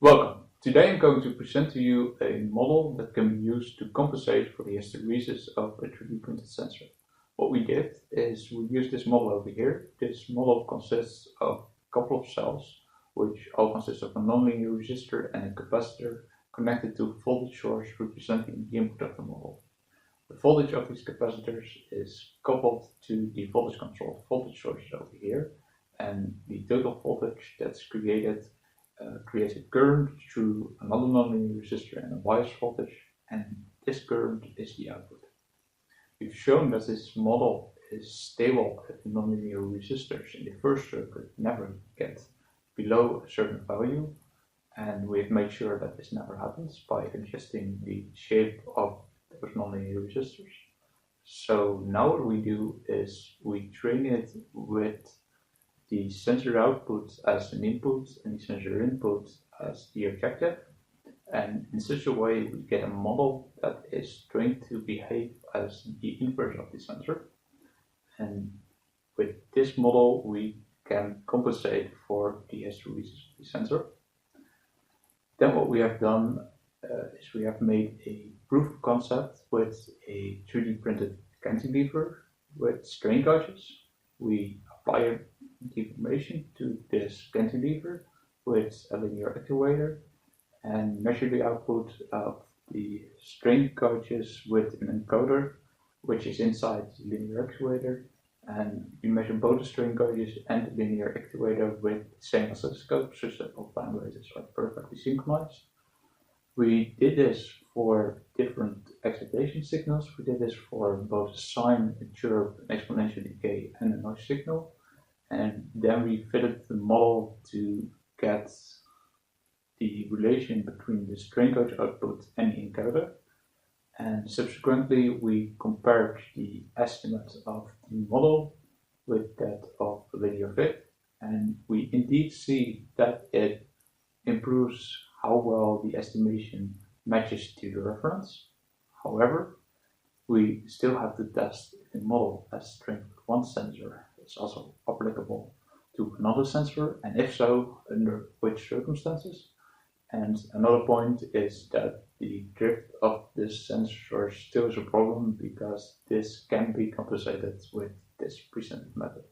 Welcome. Today I'm going to present to you a model that can be used to compensate for the hysteresis of a 3D printed sensor. What we did is we used this model over here. This model consists of a couple of cells, which all consist of a nonlinear resistor and a capacitor connected to a voltage source representing the input of the model. The voltage of these capacitors is coupled to the voltage control voltage source over here, and the total voltage that's created creates a current through another nonlinear resistor and a bias voltage, and this current is the output. We've shown that this model is stable if the nonlinear resistors in the first circuit never get below a certain value, and we've made sure that this never happens by adjusting the shape of those nonlinear resistors. So now what we do is we train it with the sensor output as an input and the sensor input as the objective, and in such a way we get a model that is trained to behave as the inverse of the sensor. And with this model we can compensate for the hysteresis of the sensor. Then what we have done is we have made a proof of concept with a 3D printed cantilever with strain gauges. We apply deformation to this cantilever with a linear actuator and measure the output of the strain gauges with an encoder which is inside the linear actuator, and we measure both the strain gauges and the linear actuator with the same oscilloscope such that all time raises are perfectly synchronized. We did this for different excitation signals. We did this for both sine, a chirp, an exponential decay, and a noise signal. And then we fitted the model to get the relation between the strain gauge output and the encoder. And subsequently we compared the estimate of the model with that of the linear fit. And we indeed see that it improves how well the estimation matches to the reference. However, we still have to test if the model as trained with one sensor is also applicable to another sensor, and if so, under which circumstances. And another point is that the drift of this sensor still is a problem because this can be compensated with this presented method.